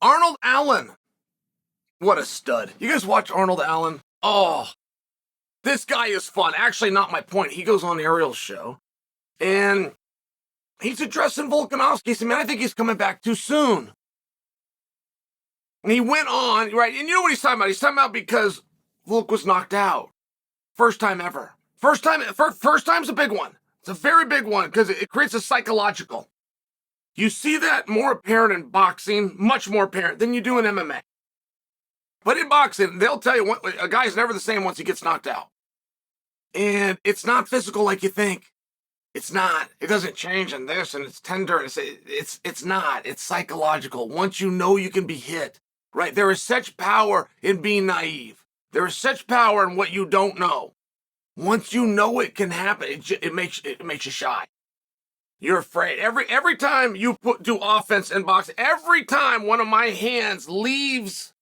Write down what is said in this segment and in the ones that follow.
Arnold Allen. What a stud. You guys watch Arnold Allen? Oh, this guy is fun. Actually, not my point. He goes on Ariel's show, and he's addressing Volkanovski. He said, man, I think he's coming back too soon. And he went on, right? And you know what he's talking about? He's talking about because Volk was knocked out. First time ever. First time's a big one. It's a very big one because it creates a psychological. You see that more apparent in boxing, much more apparent than you do in MMA. But in boxing, they'll tell you a guy's never the same once he gets knocked out. And it's not physical like you think. It's not. It doesn't change in this, and it's tender. It's not. It's psychological. Once you know you can be hit, right? There is such power in being naive. There is such power in what you don't know. Once you know it can happen, it makes you shy. You're afraid. Every time you do offense in boxing, every time one of my hands leaves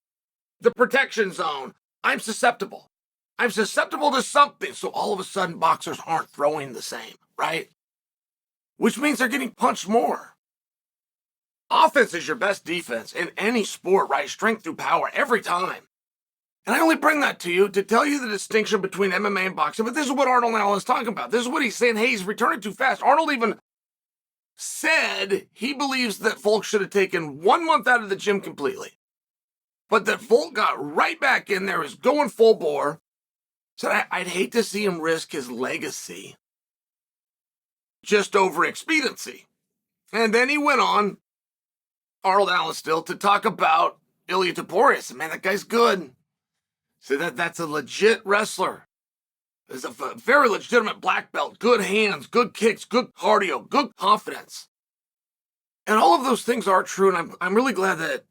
the protection zone, I'm susceptible. I'm susceptible to something. So all of a sudden, boxers aren't throwing the same, right? Which means they're getting punched more. Offense is your best defense in any sport, right? Strength through power every time. And I only bring that to you to tell you the distinction between MMA and boxing. But this is what Arnold Allen is talking about. This is what he's saying. Hey, he's returning too fast. Arnold even said he believes that Volk should have taken 1 month out of the gym completely. But that Volk got right back in there, is going full bore. Said, I'd hate to see him risk his legacy just over expediency. And then he went on, Arnold Allen still, to talk about Ilia Topuria. Said, man, that guy's good. Said that's a legit wrestler. He's a very legitimate black belt. Good hands, good kicks, good cardio, good confidence. And all of those things are true, and I'm really glad that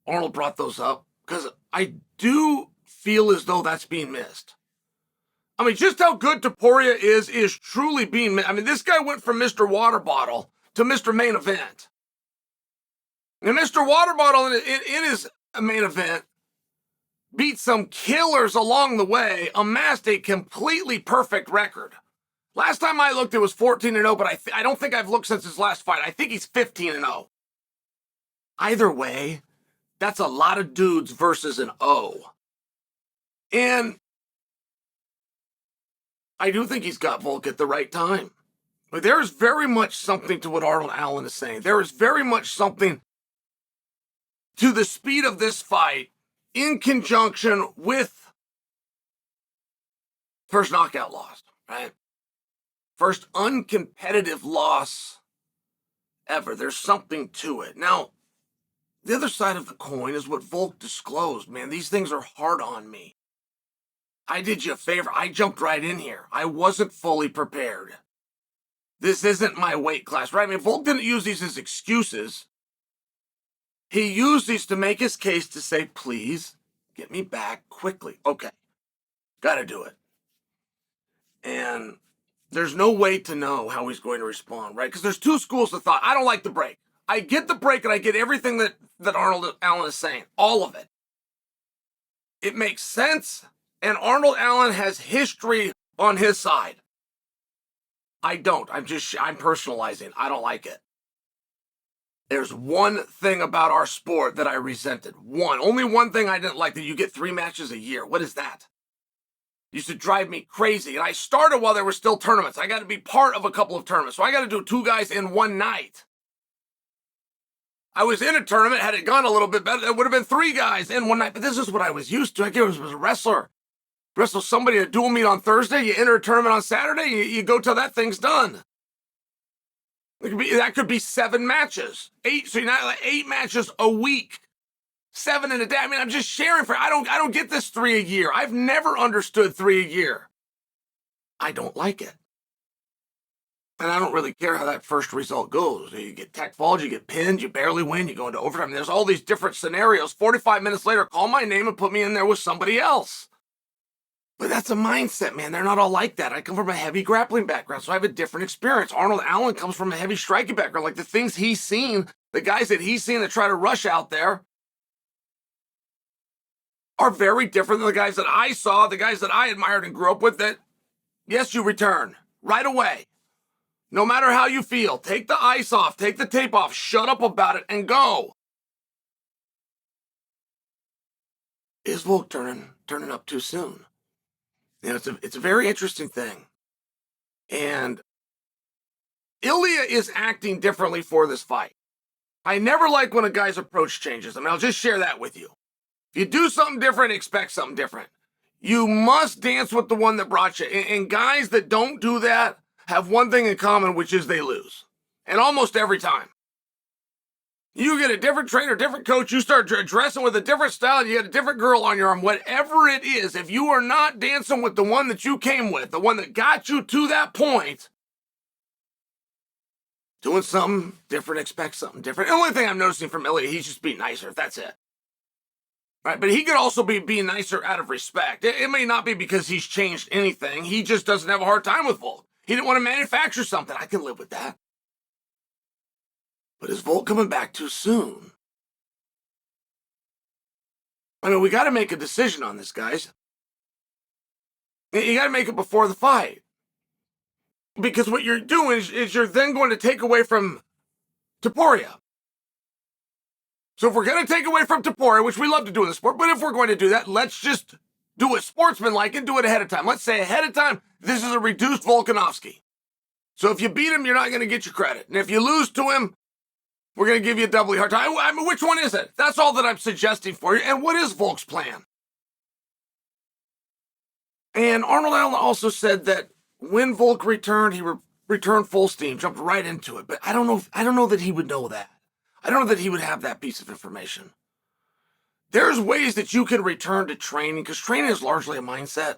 Arnold brought those up, because I do feel as though that's being missed. I mean, just how good Topuria is truly being missed. I mean, this guy went from Mr. Water Bottle to Mr. Main Event. And Mr. Water Bottle in his main event beat some killers along the way, amassed a completely perfect record. Last time I looked, it was 14-0, but I don't think I've looked since his last fight. I think he's 15-0. Either way, that's a lot of dudes versus an O. And I do think he's got Volk at the right time. But there is very much something to what Arnold Allen is saying. There is very much something to the speed of this fight in conjunction with first knockout loss, right? First uncompetitive loss ever. There's something to it. Now, the other side of the coin is what Volk disclosed. Man, these things are hard on me. I did you a favor. I jumped right in here. I wasn't fully prepared. This isn't my weight class, right? I mean, Volk didn't use these as excuses. He used these to make his case to say, please, get me back quickly. Okay, gotta do it. And there's no way to know how he's going to respond, right? Because there's two schools of thought. I don't like the break. I get the break and I get everything that Arnold Allen is saying. All of it. It makes sense, and Arnold Allen has history on his side. I don't. I'm personalizing. I don't like it. There's one thing about our sport that I resented. Only one thing I didn't like, that you get 3 matches a year. What is that? It used to drive me crazy. And I started while there were still tournaments. I got to be part of a couple of tournaments. So I got to do 2 guys in one night. I was in a tournament. Had it gone a little bit better, it would have been 3 guys in one night. But this is what I was used to. I was a wrestler. Wrestle somebody at a dual meet on Thursday. You enter a tournament on Saturday. You go till that thing's done. That could be 7 matches. 8, so you're not like 8 matches a week. 7 in a day. I mean, I'm just sharing I don't get this 3 a year. I've never understood 3 a year. I don't like it. And I don't really care how that first result goes. You get tech falls, you get pinned, you barely win, you go into overtime. There's all these different scenarios. 45 minutes later, call my name and put me in there with somebody else. But that's a mindset, man. They're not all like that. I come from a heavy grappling background, so I have a different experience. Arnold Allen comes from a heavy striking background. Like, the things he's seen, the guys that he's seen that try to rush out there are very different than the guys that I saw, the guys that I admired and grew up with, that, yes, you return right away. No matter how you feel, take the ice off, take the tape off, shut up about it, and go. is Volk turning up too soon? You know, it's a very interesting thing. And Ilya is acting differently for this fight. I never like when a guy's approach changes. I mean, I'll just share that with you. If you do something different, expect something different. You must dance with the one that brought you. And guys that don't do that have one thing in common, which is they lose. And almost every time. You get a different trainer, different coach, you start dressing with a different style, you get a different girl on your arm, whatever it is, if you are not dancing with the one that you came with, the one that got you to that point, doing something different, expect something different. The only thing I'm noticing from Ilya, he's just being nicer. That's it. Right, but he could also be being nicer out of respect. It may not be because he's changed anything. He just doesn't have a hard time with Volk. He didn't want to manufacture something. I can live with that. But is Volk coming back too soon? I mean, we got to make a decision on this, guys. You got to make it before the fight. Because what you're doing is you're then going to take away from Topuria. So if we're going to take away from Topuria, which we love to do in the sport, but if we're going to do that, let's just do it sportsmanlike and do it ahead of time. Let's say ahead of time, this is a reduced Volkanovski. So if you beat him, you're not going to get your credit. And if you lose to him, we're going to give you a doubly hard time. I mean, which one is it? That's all that I'm suggesting for you. And what is Volk's plan? And Arnold Allen also said that when Volk returned, he returned full steam, jumped right into it. But I don't know that he would know that. I don't know that he would have that piece of information. There's ways that you can return to training, because training is largely a mindset.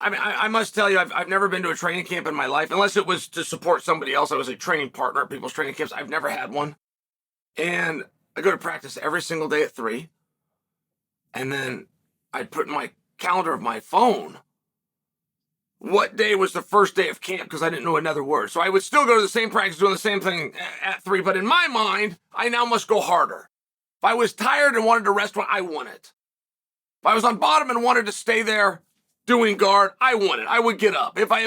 I mean, I must tell you, I've never been to a training camp in my life, unless it was to support somebody else. I was a training partner at people's training camps. I've never had one. And I go to practice every single day at 3. And then I'd put in my calendar of my phone what day was the first day of camp, because I didn't know another word. So I would still go to the same practice doing the same thing at 3. But in my mind, I now must go harder. If I was tired and wanted to rest, I won it. If I was on bottom and wanted to stay there, doing guard, I won it. I would get up. If I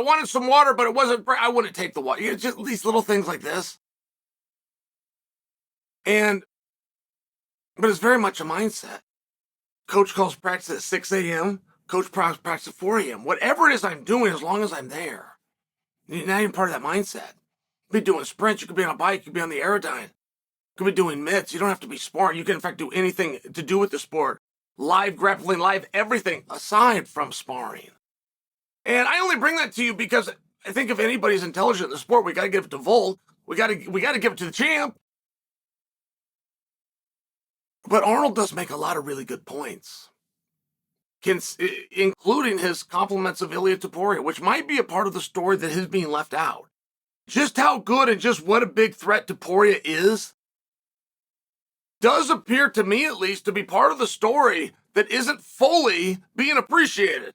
wanted some water, but it wasn't, I wouldn't take the water. Just these little things like this. But it's very much a mindset. Coach calls practice at 6 a.m. Coach practice at 4 a.m. Whatever it is I'm doing, as long as I'm there. Now you're part of that mindset. You could be doing sprints. You could be on a bike. You could be on the Aerodyne. You could be doing mitts. You don't have to be sparring. You can, in fact, do anything to do with the sport. Live grappling, live everything aside from sparring. And I only bring that to you because I think if anybody's intelligent in the sport, we got to give it to Volk. We got to give it to the champ. But Arnold does make a lot of really good points, including his compliments of Ilya Topuria, which might be a part of the story that is being left out. Just how good and just what a big threat Topuria is does appear to me, at least, to be part of the story that isn't fully being appreciated.